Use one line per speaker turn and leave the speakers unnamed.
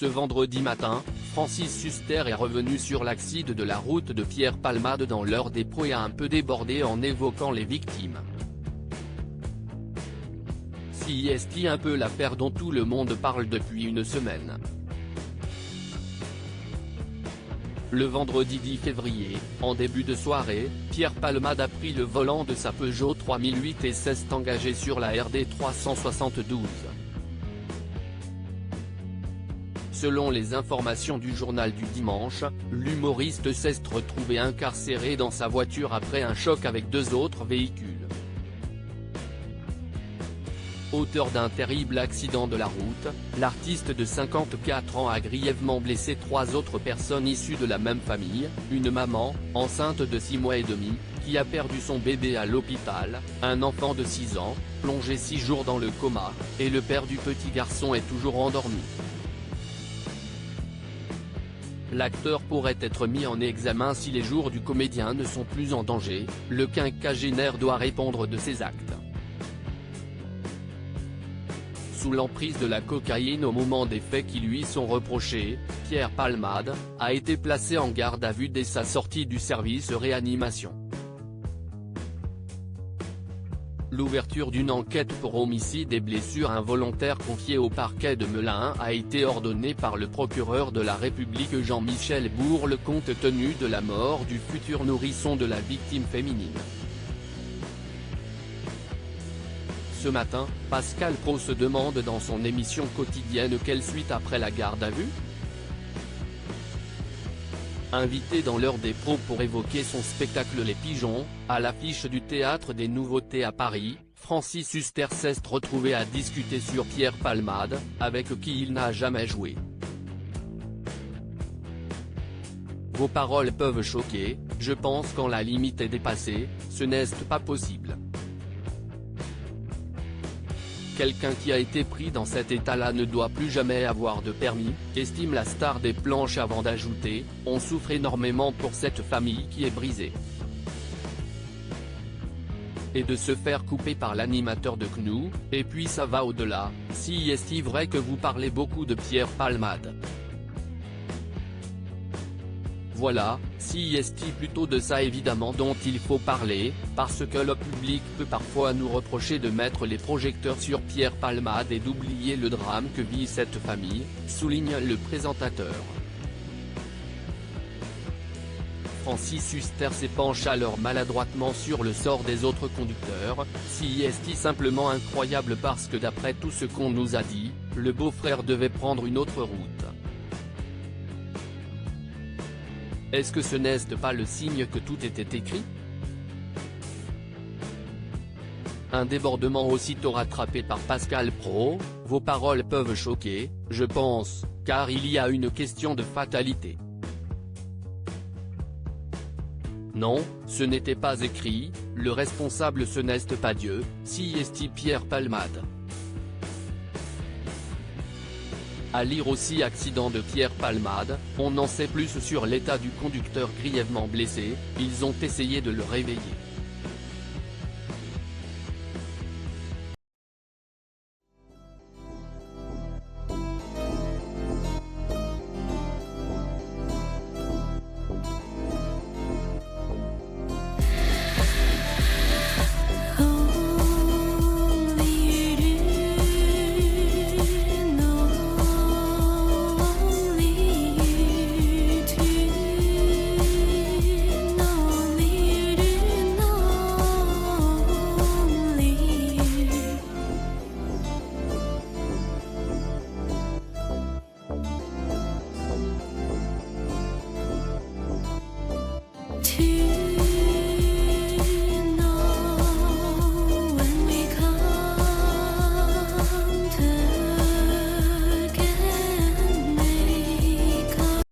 Ce vendredi matin, Francis Huster est revenu sur l'accident de la route de Pierre Palmade dans l'heure des pros et a un peu débordé en évoquant les victimes. C'est un peu l'affaire dont tout le monde parle depuis une semaine. Le vendredi 10 février, en début de soirée, Pierre Palmade a pris le volant de sa Peugeot 3008 et s'est engagé sur la RD 372. Selon les informations du journal du dimanche, l'humoriste s'est retrouvé incarcéré dans sa voiture après un choc avec deux autres véhicules. Auteur d'un terrible accident de la route, l'artiste de 54 ans a grièvement blessé trois autres personnes issues de la même famille, une maman, enceinte de 6 mois et demi, qui a perdu son bébé à l'hôpital, un enfant de 6 ans, plongé 6 jours dans le coma, et le père du petit garçon est toujours endormi. L'acteur pourrait être mis en examen si les jours du comédien ne sont plus en danger, le quinquagénaire doit répondre de ses actes. Sous l'emprise de la cocaïne au moment des faits qui lui sont reprochés, Pierre Palmade a été placé en garde à vue dès sa sortie du service réanimation. L'ouverture d'une enquête pour homicide et blessures involontaires confiée au parquet de Melun a été ordonnée par le procureur de la République Jean-Michel Bourle compte tenu de la mort du futur nourrisson de la victime féminine. Ce matin, Pascal Praud se demande dans son émission quotidienne quelle suite après la garde à vue. Invité dans l'heure des pros pour évoquer son spectacle Les Pigeons, à l'affiche du Théâtre des Nouveautés à Paris, Francis Huster s'est retrouvé à discuter sur Pierre Palmade, avec qui il n'a jamais joué. Vos paroles peuvent choquer, je pense quand la limite est dépassée, ce n'est pas possible. Quelqu'un qui a été pris dans cet état-là ne doit plus jamais avoir de permis, estime la star des planches avant d'ajouter, on souffre énormément pour cette famille qui est brisée. Et de se faire couper par l'animateur de CNU, et puis ça va au-delà, si est-il vrai que vous parlez beaucoup de Pierre Palmade. Voilà, si est-il plutôt de ça évidemment dont il faut parler, parce que le public peut parfois nous reprocher de mettre les projecteurs sur Pierre Palmade et d'oublier le drame que vit cette famille, souligne le présentateur. Francis Huster s'épanche alors maladroitement sur le sort des autres conducteurs, si est simplement incroyable parce que d'après tout ce qu'on nous a dit, le beau-frère devait prendre une autre route. Est-ce que ce n'est pas le signe que tout était écrit? Un débordement aussitôt rattrapé par Pascal Praud, vos paroles peuvent choquer, je pense, car il y a une question de fatalité. Non, ce n'était pas écrit, le responsable ce n'est pas Dieu, si est Pierre Palmade. À lire aussi accident de Pierre Palmade, on en sait plus sur l'état du conducteur grièvement blessé, ils ont essayé de le réveiller.